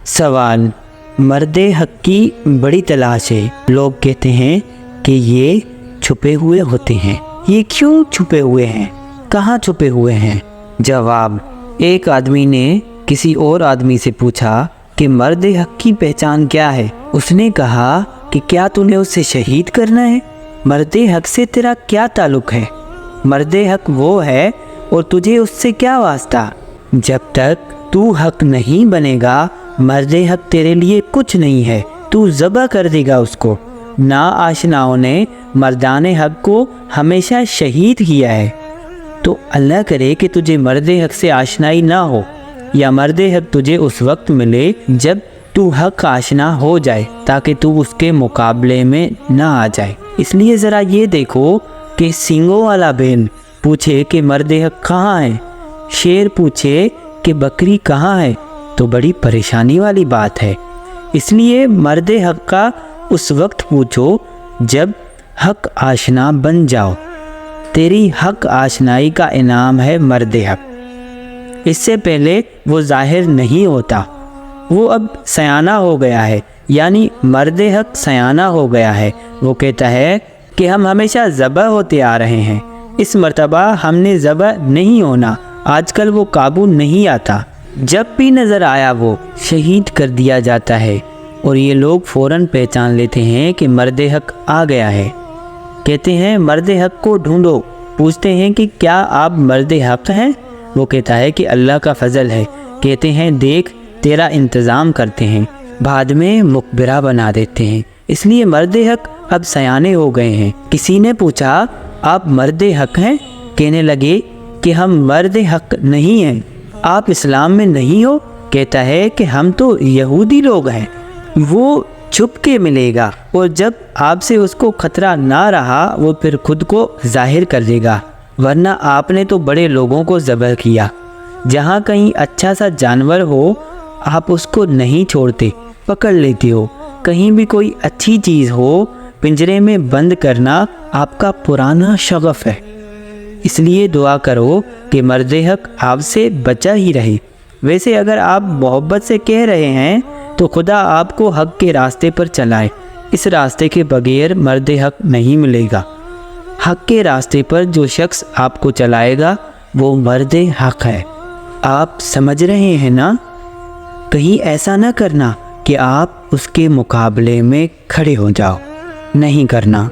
सवाल, मर्द हक की बड़ी तलाश है। लोग कहते हैं कि ये छुपे हुए होते हैं। ये क्यों छुपे हुए हैं? कहाँ छुपे हुए हैं? जवाब, एक आदमी ने किसी और आदमी से पूछा कि मर्द हक की पहचान क्या है। उसने कहा कि क्या तूने उसे शहीद करना है? मर्द हक से तेरा क्या ताल्लुक़ है? मर्द हक वो है और तुझे उससे क्या वास्ता? जब तक तू हक नहीं बनेगा, मर्द हक तेरे लिए कुछ नहीं है। तू ज़बह कर देगा उसको। ना आशनाओं ने मर्दाने हक को हमेशा शहीद किया है। तो अल्लाह करे कि तुझे मर्द हक से आशनाई ना हो, या मर्द हक तुझे उस वक्त मिले जब तू हक आशना हो जाए, ताकि तू उसके मुकाबले में ना आ जाए। इसलिए ज़रा ये देखो कि सींगों वाला बैल पूछे कि मर्द हक कहाँ है, शेर पूछे कि बकरी कहाँ है, तो बड़ी परेशानी वाली बात है। इसलिए मर्द हक का उस वक्त पूछो जब हक आशना बन जाओ। तेरी हक आशनाई का इनाम है मर्द हक। इससे पहले वो ज़ाहिर नहीं होता। वो अब सयाना हो गया है, यानी मर्द हक सयाना हो गया है। वो कहता है कि हम हमेशा ज़बह होते आ रहे हैं, इस मर्तबा हमने ज़बह नहीं होना। आजकल वो काबू नहीं आता, जब भी नज़र आया वो शहीद कर दिया जाता है। और ये लोग फ़ौरन पहचान लेते हैं कि मर्द हक आ गया है। कहते हैं मर्द हक को ढूंढो। पूछते हैं कि क्या आप मर्द हक हैं? वो कहता है कि अल्लाह का फ़ज़ल है। कहते हैं देख तेरा इंतज़ाम करते हैं, बाद में मुखबिरा बना देते हैं। इसलिए मर्द हक अब सयाने हो गए हैं। किसी ने पूछा आप मर्द हक हैं? कहने लगे कि हम मर्द हक नहीं हैं। आप इस्लाम में नहीं हो? कहता है कि हम तो यहूदी लोग हैं। वो छुप के मिलेगा और जब आपसे उसको खतरा ना रहा, वो फिर खुद को जाहिर कर देगा। वरना आपने तो बड़े लोगों को ज़बह किया। जहाँ कहीं अच्छा सा जानवर हो, आप उसको नहीं छोड़ते, पकड़ लेते हो। कहीं भी कोई अच्छी चीज़ हो, पिंजरे में बंद करना आपका पुराना शगफ है। इसलिए दुआ करो कि मर्द हक आपसे बचा ही रहे। वैसे अगर आप मोहब्बत से कह रहे हैं तो खुदा आपको हक के रास्ते पर चलाए। इस रास्ते के बगैर मर्द हक नहीं मिलेगा। हक के रास्ते पर जो शख्स आपको चलाएगा वो मर्द हक है। आप समझ रहे हैं ना? कहीं ऐसा ना करना कि आप उसके मुकाबले में खड़े हो जाओ। नहीं करना।